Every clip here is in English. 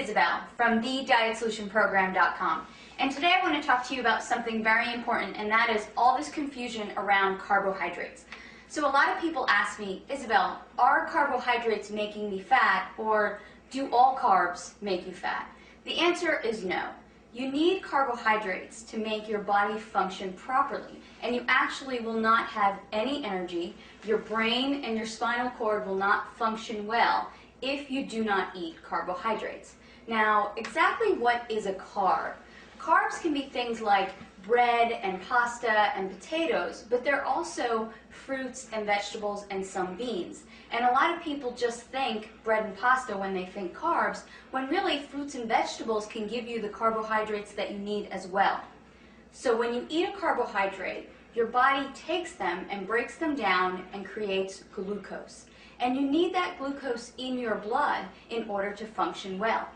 Isabel from thedietsolutionprogram.com, and today I want to talk to you about something very important, and that is all this confusion around carbohydrates. So a lot of people ask me, Isabel, are carbohydrates making me fat, or do all carbs make you fat? The answer is no. You need carbohydrates to make your body function properly, and you actually will not have any energy. Your brain and your spinal cord will not function well if you do not eat carbohydrates. Now, exactly what is a carb? Carbs can be things like bread and pasta and potatoes, but they're also fruits and vegetables and some beans. And a lot of people just think bread and pasta when they think carbs, when really fruits and vegetables can give you the carbohydrates that you need as well. So when you eat a carbohydrate, your body takes them and breaks them down and creates glucose. And you need that glucose in your blood in order to function well.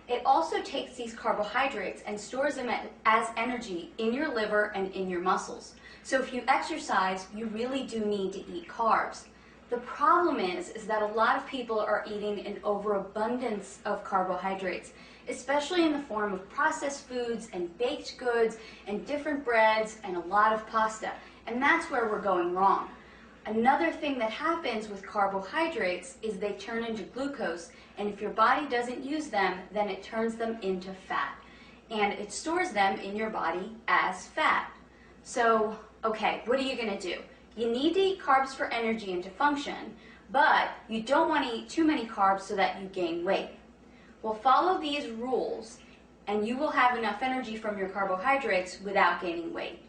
It also takes these carbohydrates and stores them as energy in your liver and in your muscles. So if you exercise, you really do need to eat carbs. The problem is that a lot of people are eating an overabundance of carbohydrates, especially in the form of processed foods and baked goods and different breads and a lot of pasta. And that's where we're going wrong. Another thing that happens with carbohydrates is they turn into glucose, and if your body doesn't use them, then it turns them into fat. And it stores them in your body as fat. So, okay, what are you going to do? You need to eat carbs for energy and to function, but you don't want to eat too many carbs so that you gain weight. Well, follow these rules, and you will have enough energy from your carbohydrates without gaining weight.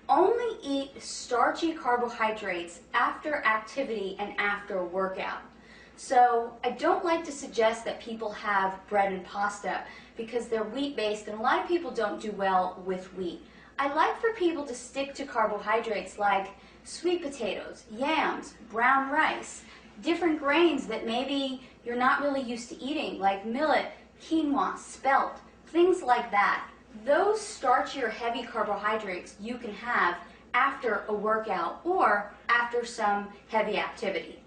Only eat starchy carbohydrates after activity and after a workout. So I don't like to suggest that people have bread and pasta because they're wheat-based, and a lot of people don't do well with wheat. I like for people to stick to carbohydrates like sweet potatoes, yams, brown rice, different grains that maybe you're not really used to eating, like millet, quinoa, spelt, things like that. Those starchy or heavy carbohydrates you can have after a workout or after some heavy activity.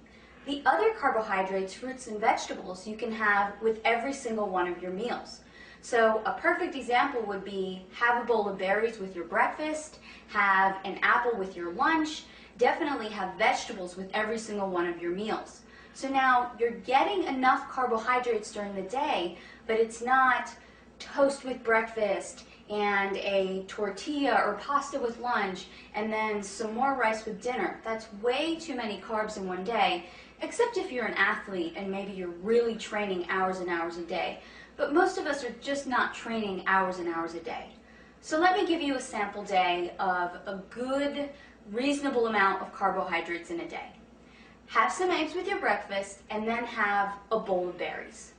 The other carbohydrates, fruits and vegetables, you can have with every single one of your meals. So a perfect example would be have a bowl of berries with your breakfast, have an apple with your lunch, definitely have vegetables with every single one of your meals. So now you're getting enough carbohydrates during the day, but it's not toast with breakfast and a tortilla or pasta with lunch and then some more rice with dinner. That's way too many carbs in one day, except if you're an athlete and maybe you're really training hours and hours a day. But most of us are just not training hours and hours a day. So let me give you a sample day of a good, reasonable amount of carbohydrates in a day. Have some eggs with your breakfast and then have a bowl of berries.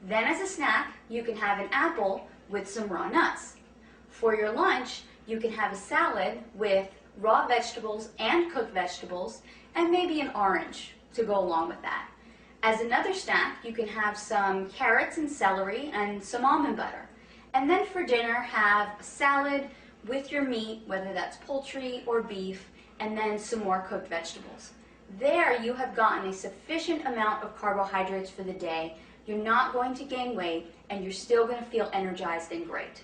Then as a snack, you can have an apple with some raw nuts. For your lunch, you can have a salad with raw vegetables and cooked vegetables and maybe an orange to go along with that. As another snack, you can have some carrots and celery and some almond butter. And then for dinner, have a salad with your meat, whether that's poultry or beef, and then some more cooked vegetables. There you have gotten a sufficient amount of carbohydrates for the day. You're not going to gain weight, and you're still going to feel energized and great.